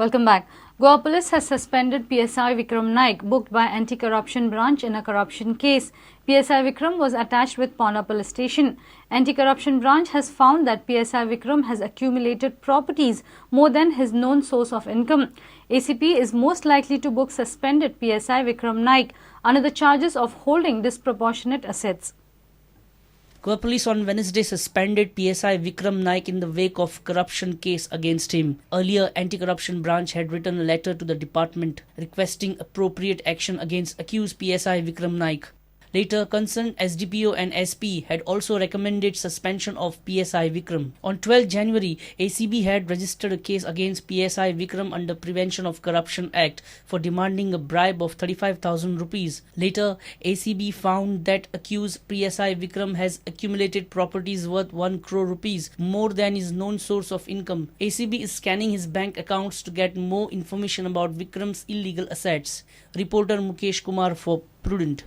Welcome back. Goa Police has suspended PSI Vikram Naik, booked by Anti-Corruption Branch in a corruption case. PSI Vikram was attached with Pauna Police Station. Anti-Corruption Branch has found that PSI Vikram has accumulated properties more than his known source of income. ACP is most likely to book suspended PSI Vikram Naik under the charges of holding disproportionate assets. Goa Police on Wednesday suspended PSI Vikram Naik in the wake of corruption case against him. Earlier, Anti-Corruption Branch had written a letter to the department requesting appropriate action against accused PSI Vikram Naik. Later, concerned SDPO and SP had also recommended suspension of PSI Vikram. On 12 January, ACB had registered a case against PSI Vikram under Prevention of Corruption Act for demanding a bribe of 35,000 rupees. Later, ACB found that accused PSI Vikram has accumulated properties worth 1 crore rupees, more than his known source of income. ACB is scanning his bank accounts to get more information about Vikram's illegal assets. Reporter Mukesh Kumar for Prudent.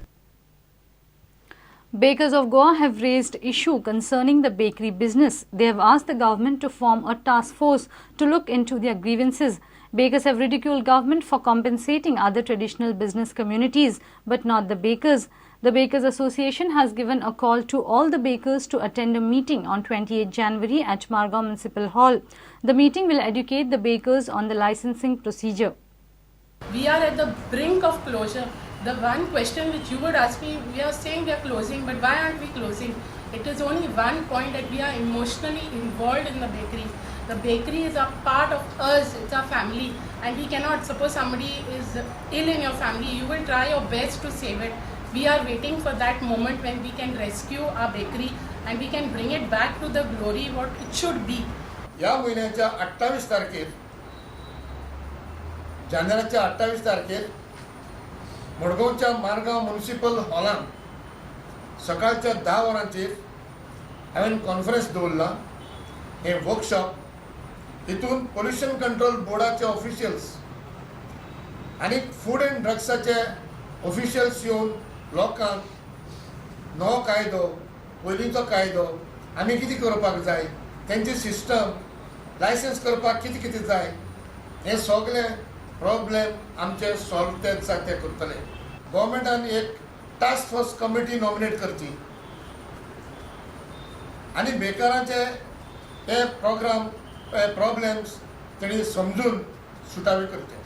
Bakers of Goa have raised issue concerning the bakery business. They have asked the government to form a task force to look into their grievances. Bakers have ridiculed government for compensating other traditional business communities, but not the bakers. The Bakers Association has given a call to all the bakers to attend a meeting on 28 January at Margao Municipal Hall. The meeting will educate the bakers on the licensing procedure. We are at the brink of closure. The one question which you would ask me, we are saying we are closing, but why aren't we closing? It is only one point that we are emotionally involved in the bakery. The bakery is a part of us, it's our family, and we cannot, suppose somebody is ill in your family, you will try your best to save it. We are waiting for that moment when we can rescue our bakery and we can bring it back to the glory what it should be. या महिन्याच्या 28 तारखेर जानेवारीच्या 28 तारखेर मडगांवच्या Margao municipal हॉलान सकाळच्या 10 वरांचेर हांवें conference दवरला हे वर्कशॉप हितून पोल्युशन कंट्रोल बोर्डाचे ऑफिशियल्स आनी फूड एंड ड्रग्साचे ऑफिशियल्स येवन लोकांक नवो कायदो पयलींचो कायदो आमी कितें करपाक जाय तेंचे सिस्टम लायसन्स करपाक कितें कितें जाय हे सगळे प्रॉब्लेम आमचे सॉल्व ते करतले. गव्हर्मेंटान एक टास्क फोर्स कमिटी नॉमिनेट करची आनी बेकारांचे हे प्रॉब्लेम्स तेणी समजून सुटावे करचे.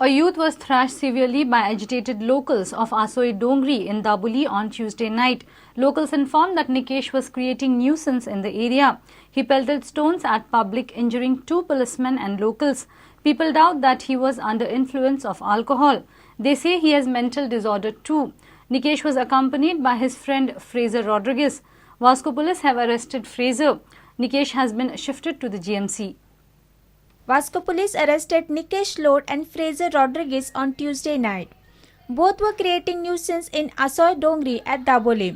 A youth was thrashed severely by agitated locals of Asoi Dongri in Dabuli on Tuesday night. Locals informed that Nikesh was creating nuisance in the area. He pelted stones at public, injuring 2 policemen and locals. People doubt that he was under influence of alcohol. They say he has mental disorder too. Nikesh was accompanied by his friend Fraser Rodriguez. Vasco police have arrested Fraser. Nikesh has been shifted to the GMC. Vasco police arrested Nikesh Lode and Fraser Rodriguez on Tuesday night. Both were creating nuisance in Asoi Dongri at Daboli.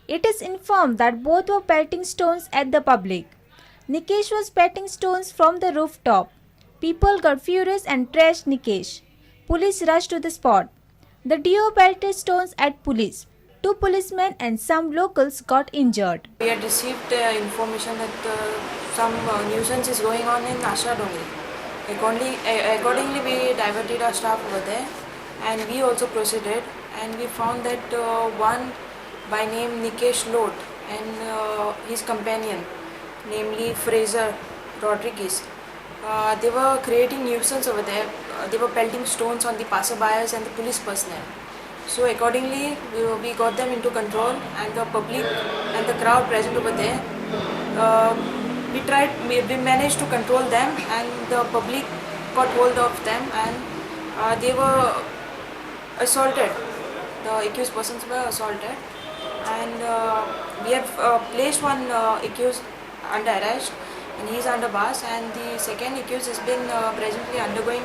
It is informed that both were pelting stones at the public. Nikesh was pelting stones from the rooftop. People got furious and trashed Nikesh. Police rushed to the spot. The DO pelted stones at police. 2 policemen and some locals got injured. We had received information that some nuisance is going on in Asoi Dongri. Accordingly, we diverted our staff over there and we also proceeded, and we found that one by name Nikesh Lode and his companion, namely Fraser Rodriguez, they were creating nuisance over there. They were pelting stones on the passerbyers and the police personnel. So accordingly, we got them into control, and the public and the crowd present over there, we managed to control them, and the public got hold of them, and they were assaulted. The accused persons were assaulted, and we have placed one accused under arrest, and he is under bars, and the second accused has been presently undergoing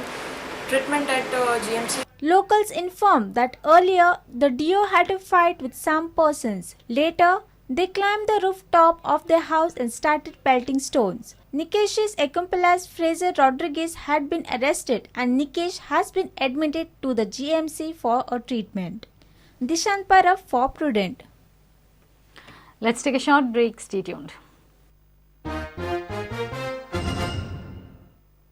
treatment at GMC. Locals informed that earlier the DO had a fight with some persons. Later, they climbed the rooftop of their house and started pelting stones. Nikesh's accomplice Fraser Rodriguez had been arrested, and Nikesh has been admitted to the GMC for a treatment. Dishan Parab for Prudent. Let's take a short break. Stay tuned.